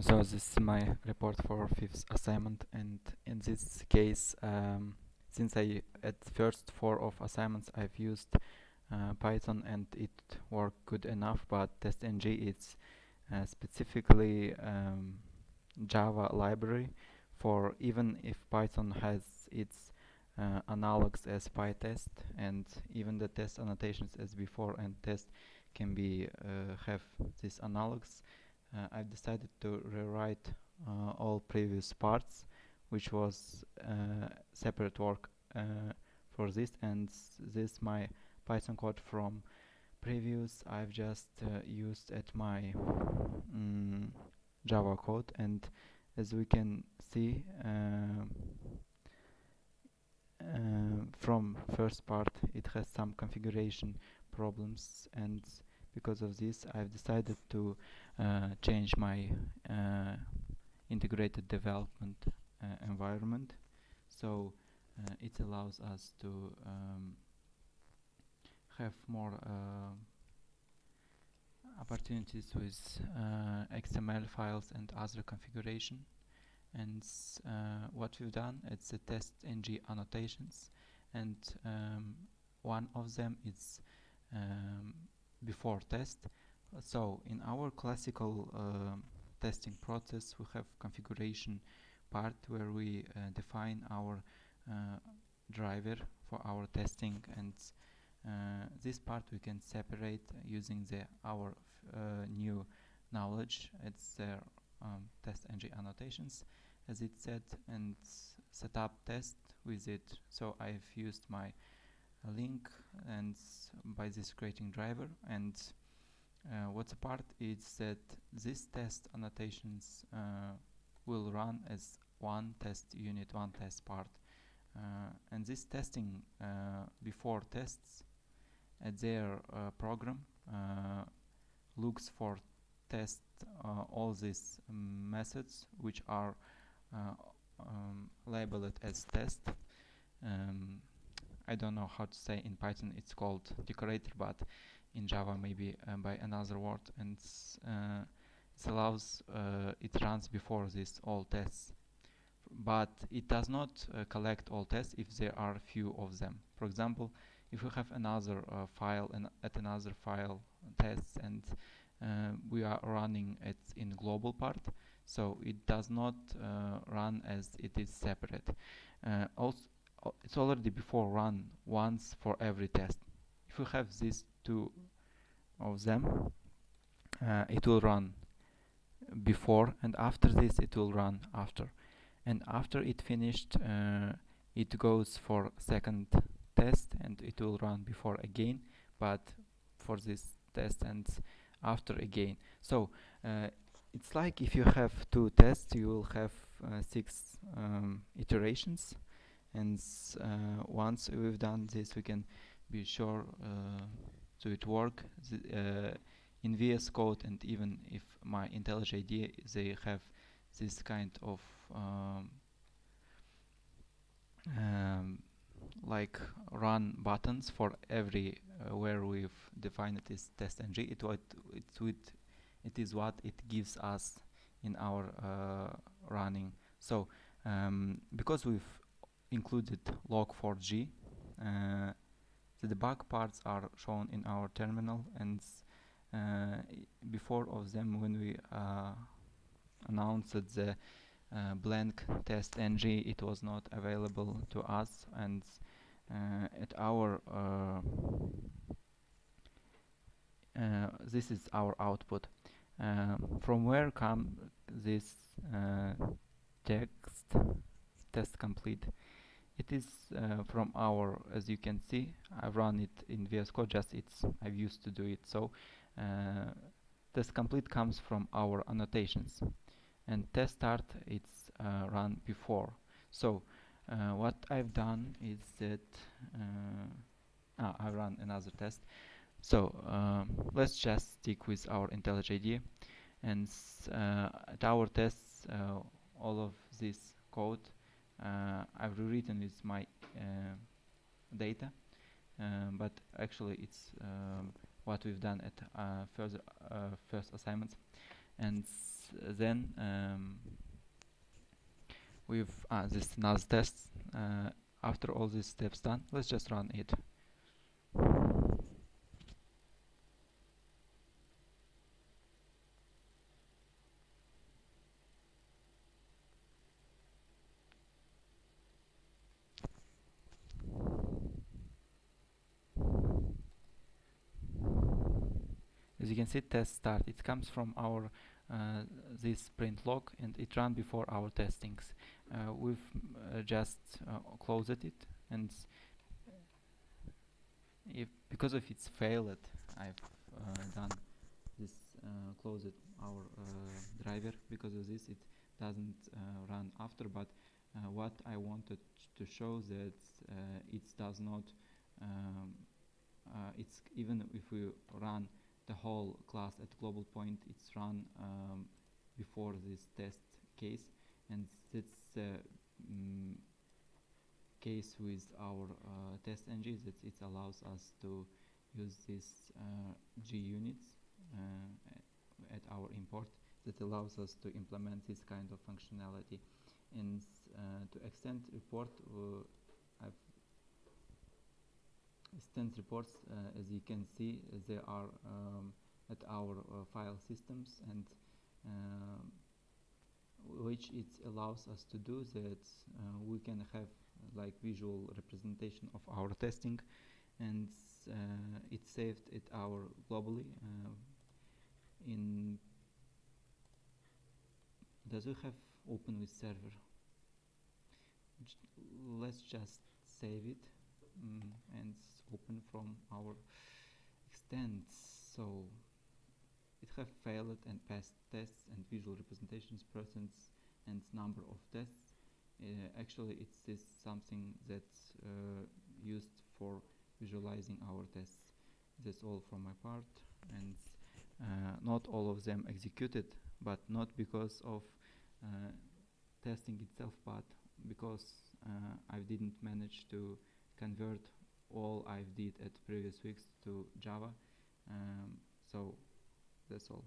So this is my report for fifth assignment, and in this case, since I at first four of assignments I've used Python and it worked good enough, but TestNG is specifically Java library for even if Python has its analogs as PyTest, and even the test annotations as before and test can be have these analogs. I've decided to rewrite all previous parts, which was separate work for this, and this my Python code from previous I've just used at my Java code, and as we can see from first part it has some configuration problems, and because of this I've decided to change my integrated development environment, so it allows us to have more opportunities with XML files and other configuration. And what we've done, it's the TestNG annotations, and one of them is before test. So in our classical testing process, we have configuration part where we define our driver for our testing, and this part we can separate using our new knowledge. It's the TestNG annotations, as it said, and set up test with it. So I've used my link and by this creating driver, and what's apart is that these test annotations will run as one test unit, one test part, and this testing before tests at their program looks for test all these methods which are labeled as test. I don't know how to say in Python, it's called decorator, but in Java maybe by another word, and it allows it runs before this all tests, but it does not collect all tests if there are few of them. For example, if we have another file and at another file tests, and we are running it in global part, so it does not run as it is separate. Also, it's already before run once for every test. If we have these two of them, it will run before, and after this it will run after. And after it finished, it goes for second test, and it will run before again, but for this test and after again. So it's like if you have two tests, you will have 6 iterations, and once we've done this, we can be sure to it work. In VS Code, and even if my IntelliJ IDEA, they have this kind of like run buttons for every where we've defined it as TestNG. It is what it gives us in our running. So because we've included log4j, the debug parts are shown in our terminal, and before of them, when we announced the blank TestNG, it was not available to us, and at our this is our output. From where come this text test complete? It is from our, as you can see, I've run it in VS Code, just I've used to do it. So test complete comes from our annotations, and test start it's run before. So what I've done is that I run another test. So let's just stick with our IntelliJ IDEA, and at our tests, all of this code I've rewritten with my data, but actually it's what we've done at first assignments, and then with this NAS test. After all these steps done, let's just run it. As you can see, test start. It comes from our this print log, and it ran before our testings. We've just closed it, and if because of its failed, I've done this closed our driver. Because of this, it doesn't run after. But what I wanted to show that it does not. It's even if we run the whole class at global point, it's run before this test case, and that's the case with our test engine, that it allows us to use these G units at our import, that allows us to implement this kind of functionality. And to extend report, I've extend reports, as you can see, they are at our file systems, and which it allows us to do that we can have like visual representation of our testing, and it's saved at our globally in. Does we have open with server? Let's just save it and open from our extents. So it have failed and passed tests and visual representations, percents, and number of tests. Actually, it's this something that's used for visualizing our tests. That's all from my part, and not all of them executed, but not because of testing itself, but because I didn't manage to convert all I've did at previous weeks to Java. So that's all.